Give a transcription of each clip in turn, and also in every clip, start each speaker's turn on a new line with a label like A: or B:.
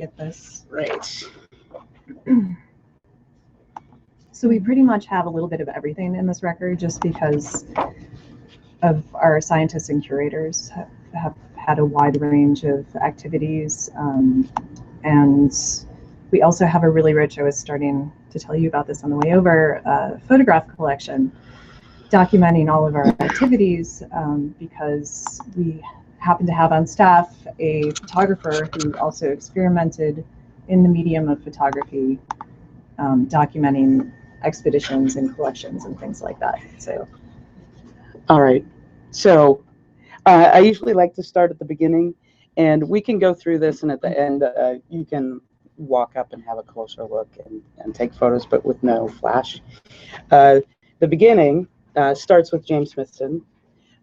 A: get this.
B: Right.
A: So we pretty much have a little bit of everything in this record just because of our scientists and curators have had a wide range of activities. And we also have a really rich, I was starting to tell you about this on the way over, photograph collection documenting all of our activities because we happen to have on staff a photographer who also experimented in the medium of photography, documenting expeditions and collections and things like that. So,
B: all right. So I usually like to start at the beginning, and we can go through this, and at the end you can walk up and have a closer look and take photos, but with no flash. The beginning starts with James Smithson,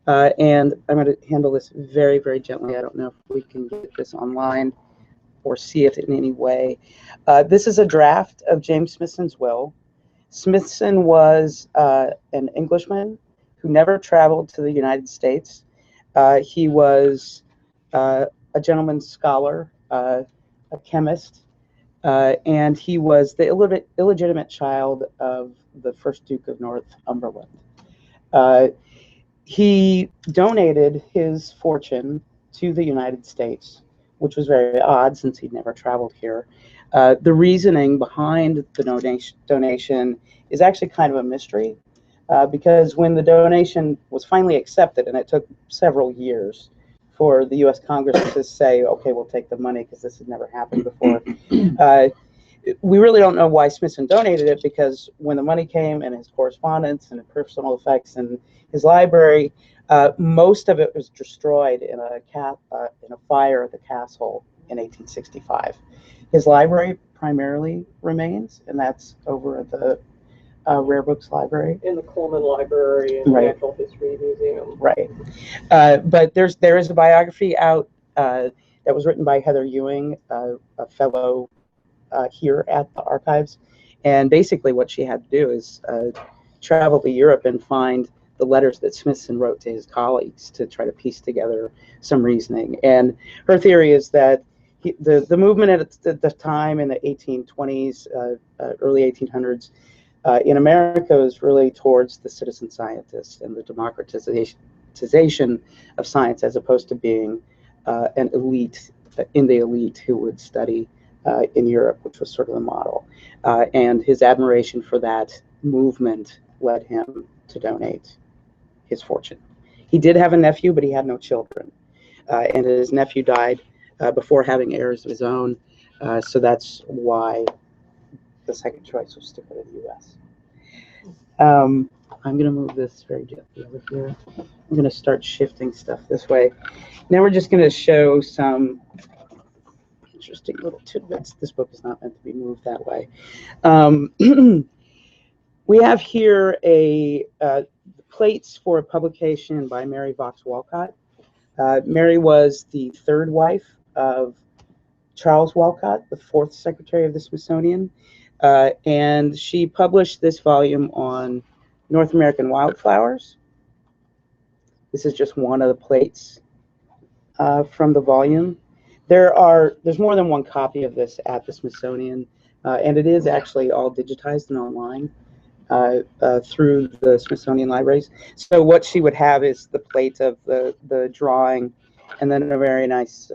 B: and I'm going to handle this very, very gently. I don't know if we can get this online or see it in any way. This is a draft of James Smithson's will. Smithson was an Englishman who never traveled to the United States. He was a gentleman scholar, a chemist, and he was the illegitimate child of the first Duke of Northumberland. He donated his fortune to the United States, which was very odd since he'd never traveled here. The reasoning behind the donation is actually kind of a mystery, because when the donation was finally accepted, and it took several years for the U.S. Congress to say, okay, we'll take the money because this had never happened before, we really don't know why Smithson donated it, because when the money came and his correspondence and personal effects and his library, most of it was destroyed in a fire at the castle in 1865. His library primarily remains, and that's over at the Rare Books Library.
C: In the Coleman Library and the Natural History Museum.
B: Right. But there is a biography out that was written by Heather Ewing, a fellow here at the archives. And basically what she had to do is travel to Europe and find the letters that Smithson wrote to his colleagues to try to piece together some reasoning. And her theory is that the movement at the time in the 1820s, early 1800s, in America was really towards the citizen scientist and the democratization of science, as opposed to being an elite in the elite who would study in Europe, which was sort of the model. And his admiration for that movement led him to donate his fortune. He did have a nephew, but he had no children. And his nephew died before having heirs of his own. So that's why the second choice was to go to the U.S. I'm going to move this very gently over here. I'm going to start shifting stuff this way. Now we're just going to show some interesting little tidbits. This book is not meant to be moved that way. We have here plates for a publication by Mary Vaux Wolcott. Mary was the third wife of Charles Wolcott, the fourth secretary of the Smithsonian, and she published this volume on North American wildflowers. This is just one of the plates from the volume. There's more than one copy of this at the Smithsonian, and it is actually all digitized and online through the Smithsonian libraries. So what she would have is the plate of the drawing, and then a very nice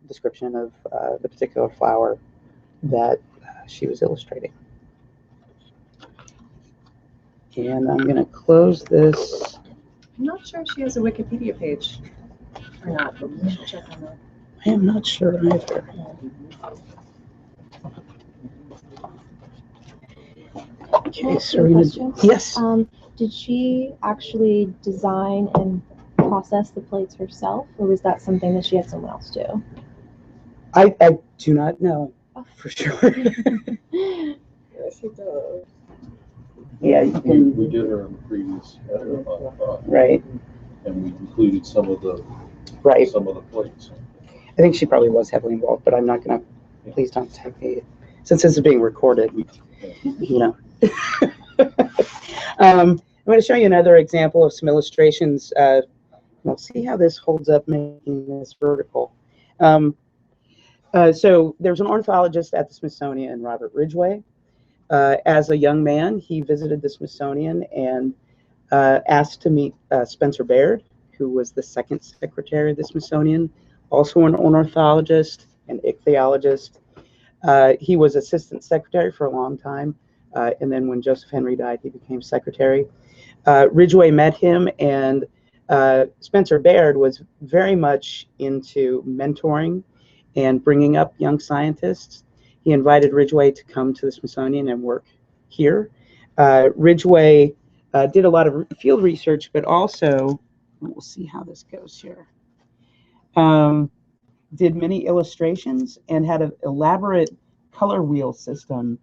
B: description of the particular flower that she was illustrating. And I'm going to close this.
A: I'm not sure if she has a Wikipedia page or not, but we should check on that.
B: I am not sure either. Okay, Serena. Yes.
D: Did she actually design and process the plates herself, or was that something that she had someone else do?
B: I do not know for sure.
C: Yes, she does.
B: Yeah, you can.
E: We did her in the previous
B: Right.
E: and we included some of the plates.
B: I think she probably was heavily involved, but I'm not going to. Please don't take me, since this is being recorded. You know. I'm going to show you another example of some illustrations. We'll see how this holds up making this vertical. So there's an ornithologist at the Smithsonian, Robert Ridgeway. As a young man, he visited the Smithsonian and asked to meet Spencer Baird, who was the second secretary of the Smithsonian, also an ornithologist and ichthyologist. He was assistant secretary for a long time, and then when Joseph Henry died, he became secretary. Ridgeway met him, and Spencer Baird was very much into mentoring and bringing up young scientists. He invited Ridgeway to come to the Smithsonian and work here. Ridgeway did a lot of field research, but also, we'll see how this goes here, did many illustrations and had an elaborate color wheel system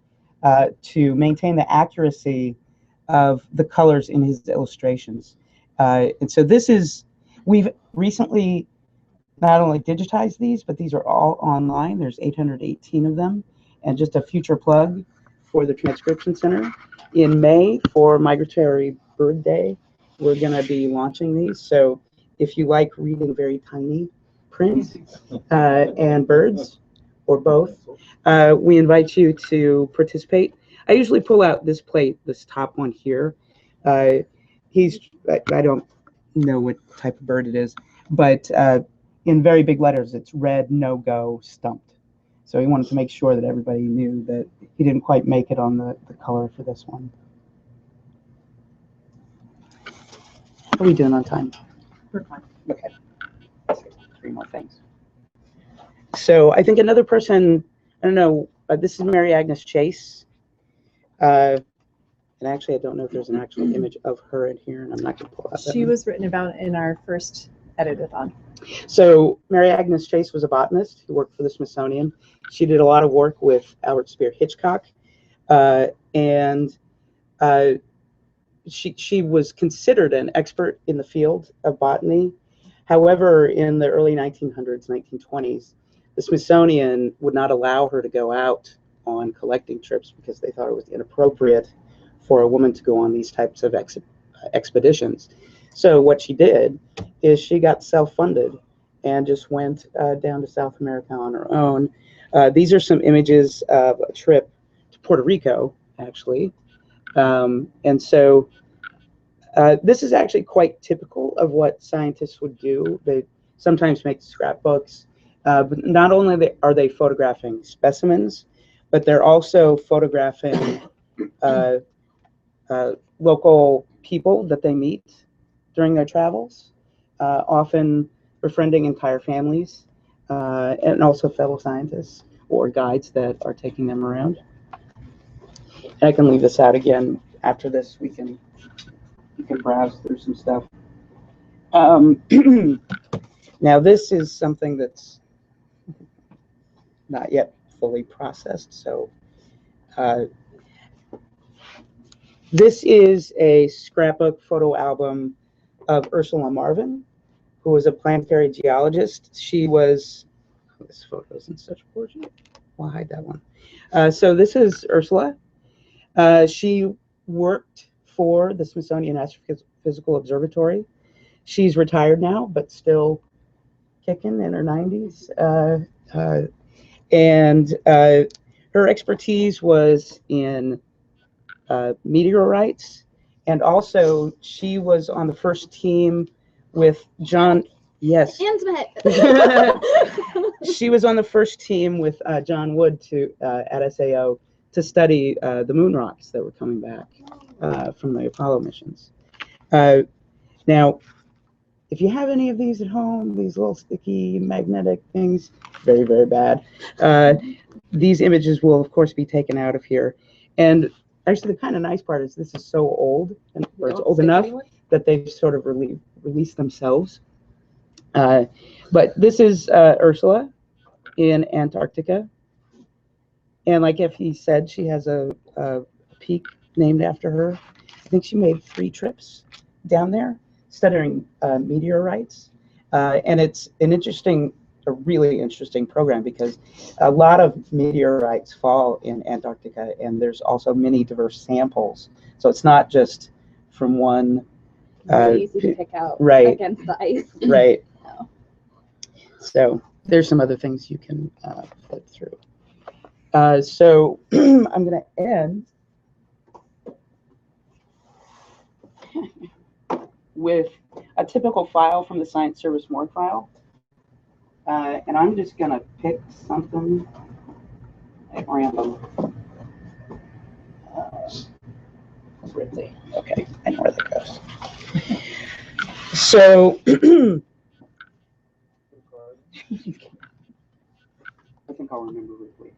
B: to maintain the accuracy of the colors in his illustrations. And so we've recently not only digitized these, but these are all online. There's 818 of them. And just a future plug for the Transcription Center. In May, for Migratory Bird Day, we're going to be launching these. So if you like reading very tiny print and birds, or both, we invite you to participate. I usually pull out this plate, this top one here. I don't know what type of bird it is, but in very big letters, it's red, no go, stumped. So he wanted to make sure that everybody knew that he didn't quite make it on the color for this one. How are we doing on time?
A: We're fine.
B: Okay. 3 more things. So I think another person, I don't know, this is Mary Agnes Chase. And actually, I don't know if there's an actual image of her in here, and I'm not going to pull out that
A: She
B: one.
A: was written about in our first edit-a-thon.
B: So Mary Agnes Chase was a botanist who worked for the Smithsonian. She did a lot of work with Albert Spear Hitchcock, and she was considered an expert in the field of botany. However, in the early 1900s, 1920s, the Smithsonian would not allow her to go out on collecting trips because they thought it was inappropriate for a woman to go on these types of expeditions. So what she did is she got self-funded and just went down to South America on her own. These are some images of a trip to Puerto Rico, actually. And so this is actually quite typical of what scientists would do. They sometimes make scrapbooks, but not only are they photographing specimens, but they're also photographing local people that they meet during their travels, often befriending entire families, and also fellow scientists or guides that are taking them around. And I can leave this out again. After this, you can browse through some stuff. Now, this is something that's not yet fully processed. So this is a scrapbook photo album of Ursula Marvin, who was a planetary geologist. She was, oh, this photo is in such poor shape. I'll hide that one. So this is Ursula. She worked for the Smithsonian Astrophysical Observatory. She's retired now, but still kicking in her 90s. And her expertise was in meteorites, and also she was on the first team with John. Yes. She was on the first team with John Wood at SAO to study the moon rocks that were coming back from the Apollo missions. Now, if you have any of these at home, these little sticky magnetic things, very, very bad. These images will, of course, be taken out of here. And actually, the kind of nice part is this is so old, or it's old enough that they've sort of released themselves. But this is Ursula in Antarctica. And like Effie said, she has a peak named after her. I think she made 3 trips down there studying meteorites. And it's a really interesting program because a lot of meteorites fall in Antarctica, and there's also many diverse samples. So it's not just from one.
F: Really easy to pick out
B: right
F: against the ice.
B: Right.
F: No.
B: So there's some other things you can flip through. So I'm going to end with a typical file from the Science Service Morgue File. And I'm just going to pick something at random. Ridley. Okay, I know where that goes. So, I think I'll remember Ridley.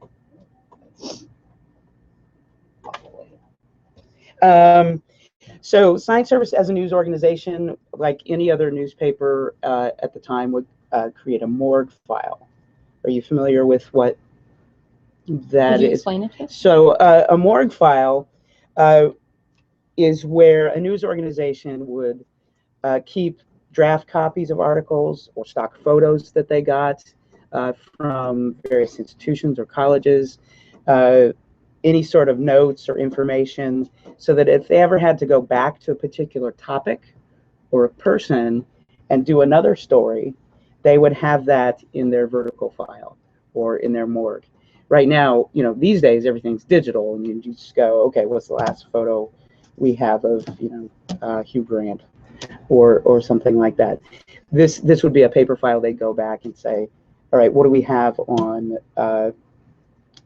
B: So Science Service as a news organization, like any other newspaper at the time, would create a morgue file. Are you familiar with what that
D: Could you
B: is?
D: explain it to us?
B: So a morgue file is where a news organization would keep draft copies of articles or stock photos that they got from various institutions or colleges, any sort of notes or information, so that if they ever had to go back to a particular topic or a person and do another story, they would have that in their vertical file or in their morgue. Right now, you know, these days everything's digital, and you just go, okay, what's the last photo we have of, you know, Hugh Grant, or something like that. This would be a paper file. They'd go back and say, all right, what do we have on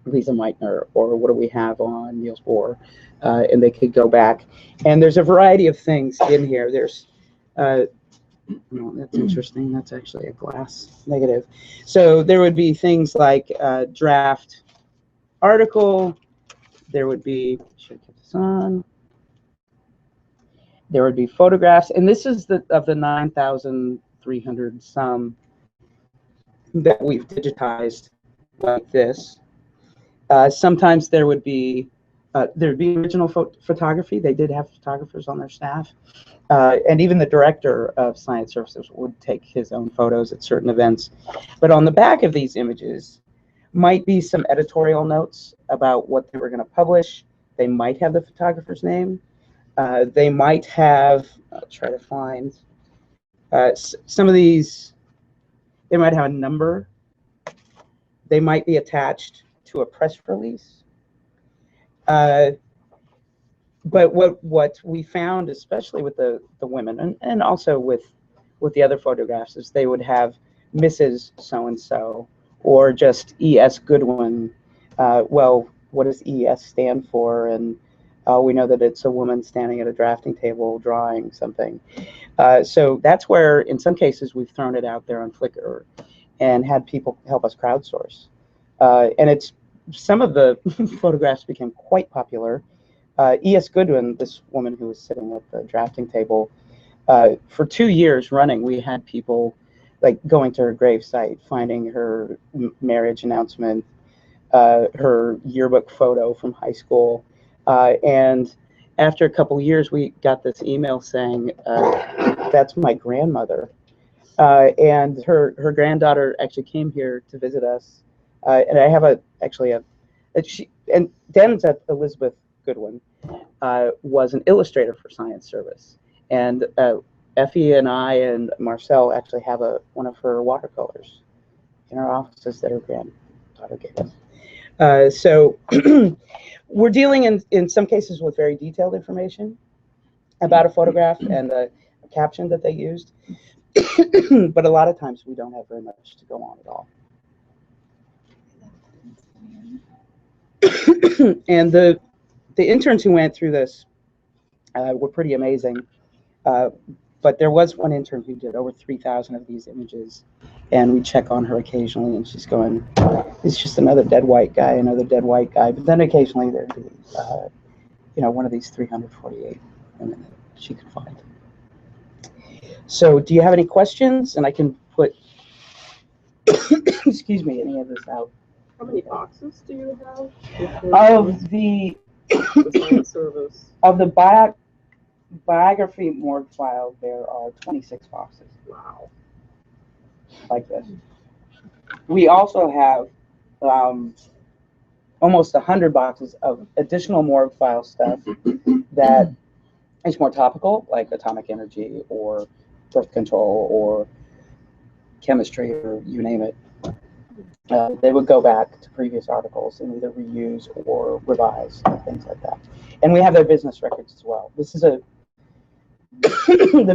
B: Lisa Meitner, or what do we have on Niels Bohr? And they could go back, and there's a variety of things in here. There's no, that's interesting. That's actually a glass negative. So there would be things like draft article. There would be, should put this on. There would be photographs, and this is of the 9,300 some that we've digitized like this. Sometimes there would be original photography. They did have photographers on their staff, and even the director of Science Services would take his own photos at certain events. But on the back of these images might be some editorial notes about what they were going to publish. They might have the photographer's name. They might have, I'll try to find, some of these, they might have a number. They might be attached to a press release. But what we found, especially with the women, and also with the other photographs, is they would have Mrs. So-and-so, or just E.S. Goodwin. Well, what does E.S. stand for? And we know that it's a woman standing at a drafting table drawing something. So that's where, in some cases, we've thrown it out there on Flickr and had people help us crowdsource. And some of the photographs became quite popular. E.S. Goodwin, this woman who was sitting at the drafting table, for 2 years running, we had people like going to her gravesite, finding her marriage announcement, her yearbook photo from high school. And after a couple of years, we got this email saying, that's my grandmother. And her granddaughter actually came here to visit us. And I have and Dan's Elizabeth Goodwin was an illustrator for Science Service. And Effie and I and Marcel actually have one of her watercolors in our offices that her granddaughter gave us. So we're dealing in some cases with very detailed information about a photograph and a caption that they used. But a lot of times we don't have very much to go on at all. And the interns who went through this were pretty amazing. But there was one intern who did over 3,000 of these images, and we check on her occasionally, and she's going, it's just another dead white guy, another dead white guy. But then occasionally there'd be, one of these 348 women that she could find. So do you have any questions? And I can put, excuse me, any of this out.
C: How many boxes do you have?
B: Of the
C: Science Service.
B: Of the biography morgue file, there are 26 boxes.
C: Wow.
B: Like this. We also have almost 100 boxes of additional morgue file stuff that is more topical, like atomic energy or birth control or chemistry or you name it. They would go back to previous articles and either reuse or revise and things like that. And we have their business records as well. This is the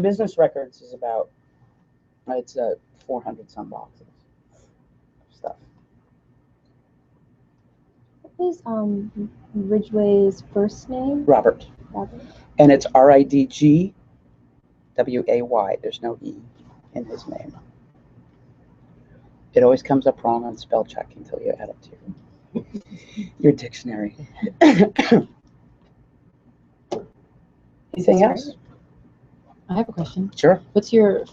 B: business records is about, it's 400 some boxes of stuff.
D: What was Ridgeway's first name?
B: Robert.
D: Robert.
B: And it's Ridgway. There's no E in his name. It always comes up wrong on spell check until you add it to your dictionary. Anything else?
F: I have a question.
B: Sure.
F: What's your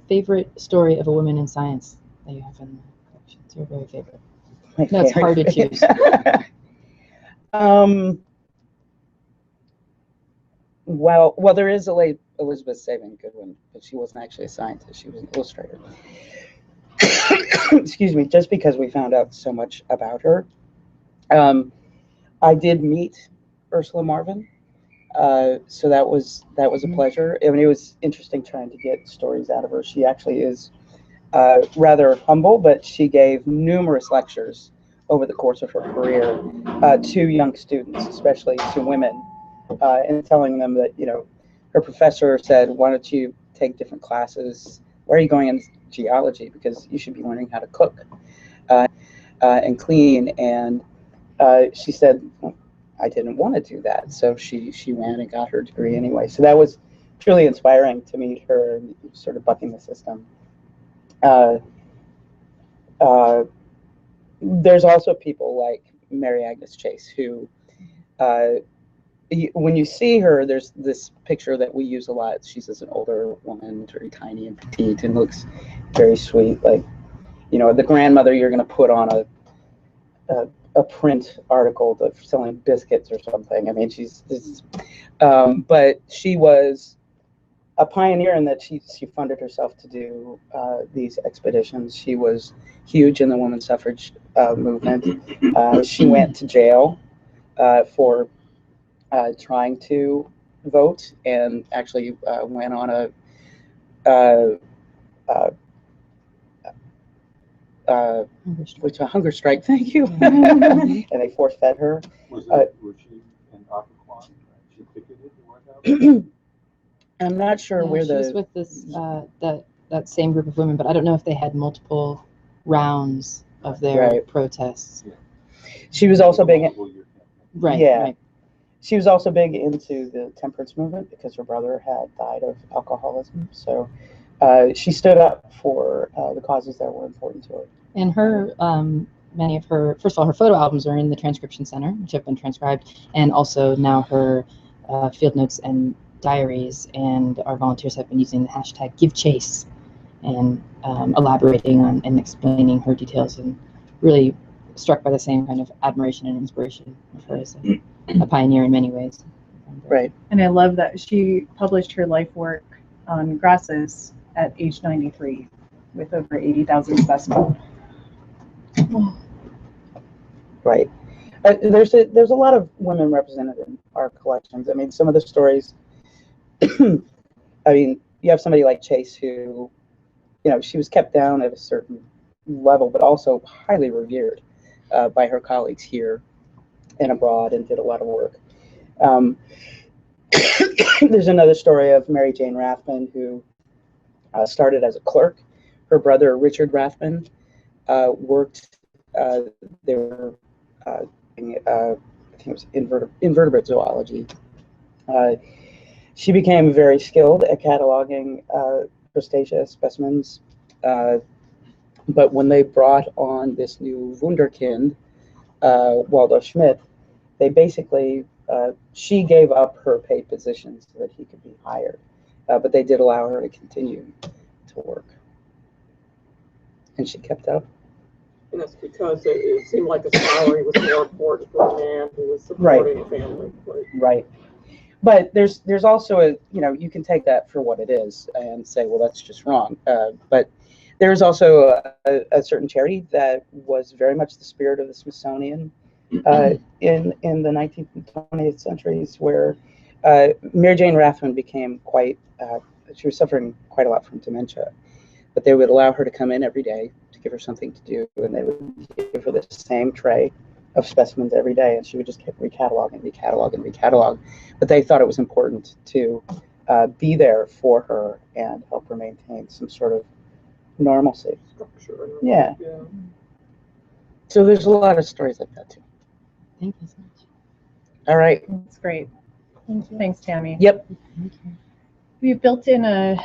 F: favorite story of a woman in science that you have in the collection? It's your very favorite. That's hard to choose.
B: Well, there is a late Elizabeth Sabin Goodwin, but she wasn't actually a scientist. She was an illustrator. Excuse me, just because we found out so much about her. I did meet Ursula Marvin, so that was a pleasure. I mean, it was interesting trying to get stories out of her. She actually is rather humble, but she gave numerous lectures over the course of her career to young students, especially to women, and telling them that, you know, her professor said, why don't you take different classes? Why are you going into geology? Because you should be learning how to cook and clean. And she said, well, I didn't want to do that. So she went and got her degree anyway. So that was truly inspiring to meet her and sort of bucking the system. There's also people like Mary Agnes Chase who, when you see her, there's this picture that we use a lot. She's an older woman, very tiny and petite, and looks very sweet. Like, you know, the grandmother you're going to put on a print article selling biscuits or something. I mean, but she was a pioneer in that she funded herself to do these expeditions. She was huge in the women's suffrage movement. She went to jail for trying to vote, and actually went on a hunger strike. Thank you. And they force fed her.
E: Was she in Occoquan? She ticketed the workout?
B: I'm not sure where
F: she was with this that same group of women, but I don't know if they had multiple rounds of their protests.
E: Yeah.
B: She was also big.
F: Right.
B: Yeah.
F: Right.
B: She was also big into the temperance movement because her brother had died of alcoholism. So she stood up for the causes that were important to her.
F: And her, many of her, first of all, her photo albums are in the Transcription Center, which have been transcribed, and also now her field notes and diaries, and our volunteers have been using the hashtag #GiveChase and elaborating on and explaining her details, and really struck by the same kind of admiration and inspiration of her as a pioneer in many ways.
B: Right.
A: And I love that she published her life work on grasses at age 93 with over 80,000 specimens.
B: Right. There's a lot of women represented in our collections. I mean, some of the stories, I mean, you have somebody like Chase who, you know, she was kept down at a certain level, but also highly revered by her colleagues here and abroad, and did a lot of work. There's another story of Mary Jane Rathman, who started as a clerk. Her brother, Richard Rathman, worked, they were, I think it was invertebrate zoology. She became very skilled at cataloging crustacea specimens, but when they brought on this new wunderkind, Waldo Schmidt, they basically, she gave up her paid position so that he could be hired, but they did allow her to continue to work, and she kept up.
C: And that's because it seemed like the salary was more important for a man who was supporting a family.
B: Right. But there's also a, you know, you can take that for what it is and say, well, that's just wrong. But there's also a certain charity that was very much the spirit of the Smithsonian in the 19th and 20th centuries, where Mary Jane Rathman became quite, she was suffering quite a lot from dementia, but they would allow her to come in every day to give her something to do, and they would give her the same tray of specimens every day, and she would just keep recatalog and recatalog and recatalog. But they thought it was important to be there for her and help her maintain some sort of normalcy.
C: Structure.
B: Yeah.
C: Yeah.
B: So there's a lot of stories like that too.
F: Thank you so much.
B: All right.
A: That's great.
D: Thank you.
A: Thanks, Tammy.
B: Yep.
F: Thank you.
A: We've built in a